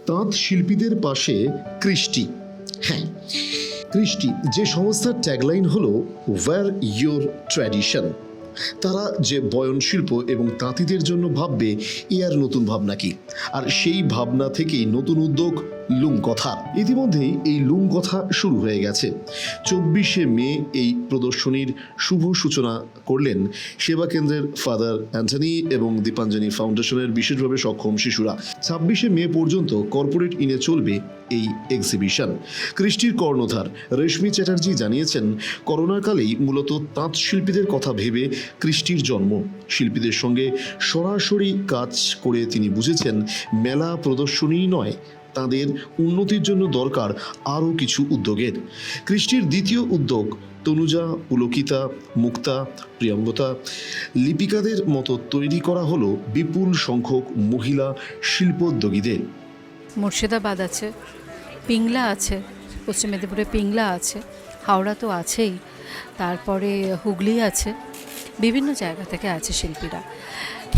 তাঁত শিল্পীদের পাশে কৃষ্টি। হ্যাঁ, কৃষ্টি যে সংস্থার ট্যাগলাইন হলো ওয়্যার ইয়োর ট্র্যাডিশন। তারা যে বয়ন শিল্প এবং তাঁতিদের জন্য ভাববে এ আর নতুন ভাবনা কি, আর সেই ভাবনা থেকেই নতুন উদ্যোগ লুম কথা। ইতিমধ্যেই এই লুম কথা শুরু হয়ে গেছে। 24শে মে এই প্রদর্শনীর শুভ সূচনা করলেন সেবা কেন্দ্রের ফাদার অ্যান্টনি এবং দীপাঞ্জলি ফাউন্ডেশনের বিশেষভাবে সক্ষম শিশুরা। 26শে মে পর্যন্ত কর্পোরেট ইনে চলবে এই এক্সিবিশন। কৃষ্টির কর্ণধার রেশমি চ্যাটার্জি জানিয়েছেন, করোনার কালেই মূলত তাঁত শিল্পীদের কথা ভেবে কৃষ্টির জন্ম। শিল্পীদের সঙ্গে সরাসরি কাজ করে তিনি বুঝেছেন মেলা প্রদর্শনীই নয়, তাদের উন্নতির জন্য দরকার আরও কিছু উদ্যোগের। কৃষ্টির দ্বিতীয় উদ্যোগ তনুজা, পুলকিতা, মুক্তা, প্রিয়ঙ্গতা, লিপিকাদের মতো তৈরি করা হলো বিপুল সংখ্যক মহিলা শিল্পোদ্যোগীদের। মুর্শিদাবাদ আছে, পিংলা আছে, পশ্চিম মেদিনীপুরে পিংলা আছে, হাওড়া তো আছেই, তারপরে হুগলি আছে, বিভিন্ন জায়গা থেকে আছে শিল্পীরা।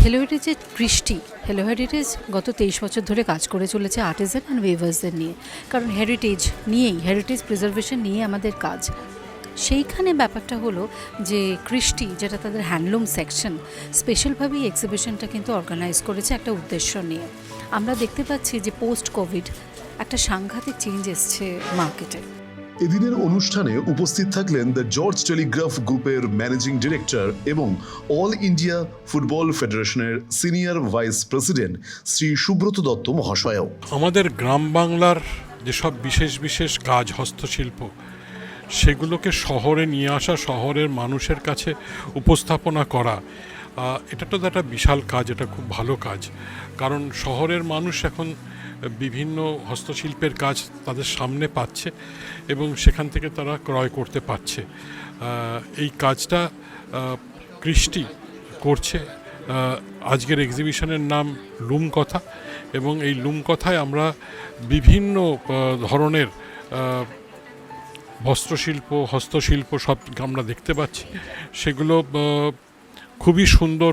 হেলো হেরিটেজের কৃষ্টি, হেলো হেরিটেজ গত 23 বছর ধরে কাজ করে চলেছে আর্টিজান অ্যান্ড ওয়েভার্সদের নিয়ে, কারণ হেরিটেজ প্রিজার্ভেশন নিয়ে আমাদের কাজ। সেইখানে ব্যাপারটা হলো যে কৃষ্টি, যেটা তাদের হ্যান্ডলুম সেকশন, স্পেশালভাবে এই এক্সিবিশনটা কিন্তু অর্গানাইজ করেছে একটা উদ্দেশ্য নিয়ে। আমরা দেখতে পাচ্ছি যে পোস্ট কোভিড একটা সাংঘাতিক চেঞ্জ এসছে মার্কেটে। এদিনের অনুষ্ঠানে উপস্থিত থাকলেন দ্য জর্জ টেলিগ্রাফ গ্রুপের ম্যানেজিং ডিরেক্টর এবং অল ইন্ডিয়া ফুটবল ফেডারেশনের senior vice president Shri Subrata Dutta মহাশয়। আমাদের গ্রাম বাংলার যেসব বিশেষ বিশেষ কাজ, হস্তশিল্প, সেগুলোকে শহরে নিয়ে আসা, শহরের মানুষের কাছে উপস্থাপনা করা, এটা তো একটা বিশাল কাজ, এটা খুব ভালো কাজ। কারণ শহরের মানুষ এখন বিভিন্ন হস্তশিল্পের কাজ তাদের সামনে পাচ্ছে এবং সেখান থেকে তারা ক্রয় করতে পারছে। এই কাজটা কৃষ্টি করছে। আজকের এক্সিবিশনের নাম লুম কথা, এবং এই লুম কথায় আমরা বিভিন্ন ধরনের বস্ত্রশিল্প, হস্তশিল্প সব আমরা দেখতে পাচ্ছি। সেগুলো খুবই সুন্দর,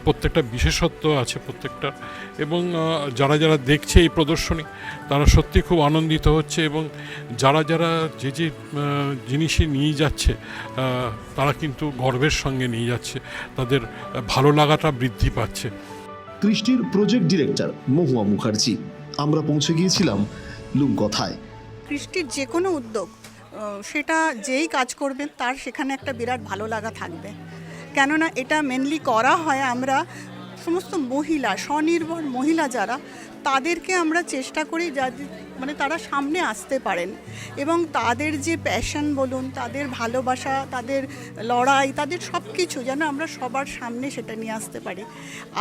প্রত্যেকটা বিশেষত্ব আছে প্রত্যেকটা, এবং যারা যারা দেখছে এই প্রদর্শনী তারা সত্যি খুব আনন্দিত হচ্ছে, এবং যারা যে জিনিসই নিয়ে যাচ্ছে তারা কিন্তু গর্বের সঙ্গে নিয়ে যাচ্ছে, তাদের ভালো লাগাটা বৃদ্ধি পাচ্ছে। কৃষ্টির প্রজেক্ট ডিরেক্টর মহুয়া মুখার্জি। আমরা পৌঁছে গিয়েছিলাম লুম কথায়। কৃষ্টির যে কোনো উদ্যোগ, সেটা যেই কাজ করবেন তার সেখানে একটা বিরাট ভালো লাগা থাকবে। কেননা এটা মেনলি করা হয় আমরা সমস্ত মহিলা, স্বনির্ভর মহিলা যারা, তাদেরকে আমরা চেষ্টা করি যাদের মানে তারা সামনে আসতে পারেন এবং তাদের যে প্যাশন বলুন, তাদের ভালোবাসা, তাদের লড়াই, তাদের সব কিছু যেন আমরা সবার সামনে সেটা নিয়ে আসতে পারি।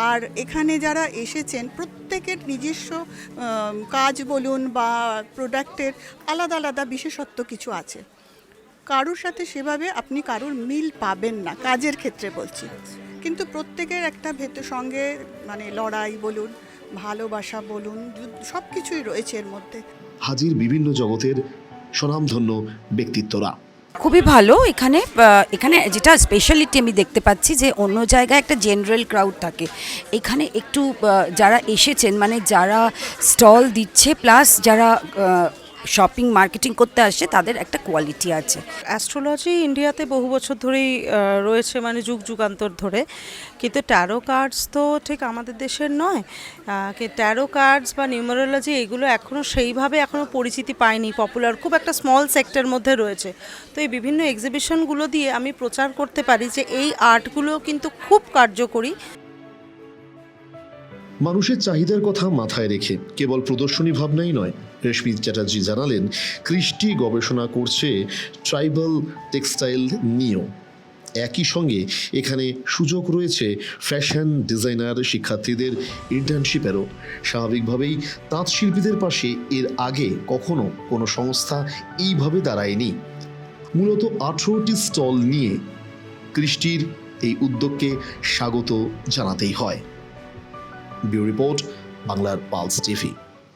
আর এখানে যারা এসেছেন প্রত্যেকের নিজস্ব কাজ বলুন বা প্রোডাক্টের আলাদা আলাদা বিশেষত্ব কিছু আছে। কারোর সাথে সেভাবে আপনি কারোর মিল পাবেন না, কাজের ক্ষেত্রে বলছি, কিন্তু প্রত্যেকের একটা সঙ্গে মানে লড়াই বলুন, ভালোবাসা বলুন, সব কিছুই রয়েছে এর মধ্যে। হাজির বিভিন্ন জগতের স্বনামধন্য ব্যক্তিত্বরা। খুবই ভালো। এখানে যেটা স্পেশালিটি আমি দেখতে পাচ্ছি যে অন্য জায়গায় একটা জেনারেল ক্রাউড থাকে, এখানে একটু যারা এসেছেন মানে যারা স্টল দিচ্ছে প্লাস যারা শপিং মার্কেটিং করতে আসছে তাদের একটা কোয়ালিটি আছে। অ্যাস্ট্রোলজি ইন্ডিয়াতে বহু বছর ধরেই রয়েছে, মানে যুগ যুগান্তর ধরে, কিন্তু ট্যারো কার্ডস তো ঠিক আমাদের দেশের নয়। ট্যারো কার্ডস বা নিউমারোলজি এগুলো সেইভাবে এখনও পরিচিতি পায়নি, পপুলার খুব একটা স্মল সেক্টরের মধ্যে রয়েছে। তো এই বিভিন্ন এক্সিবিশনগুলো দিয়ে আমি প্রচার করতে পারি যে এই আর্টগুলো কিন্তু খুব কার্যকরী। মানুষের চাহিদার কথা মাথায় রেখে কেবল প্রদর্শনী ভাবনাই নয়, রেশমি চ্যাটার্জি জানালেন কৃষ্টি গবেষণা করছে ট্রাইবাল টেক্সটাইল নিয়েও। একই সঙ্গে এখানে সুযোগ রয়েছে ফ্যাশন ডিজাইনার শিক্ষার্থীদের ইন্টার্নশিপেরও। স্বাভাবিকভাবেই তাঁত শিল্পীদের পাশে এর আগে কখনো কোনো সংস্থা এইভাবে দাঁড়ায়নি। মূলত 18টি স্টল নিয়ে কৃষ্টির এই উদ্যোগকে স্বাগত জানাতেই হয়। ব্যুরো রিপোর্ট, বাংলার পালস টিভি।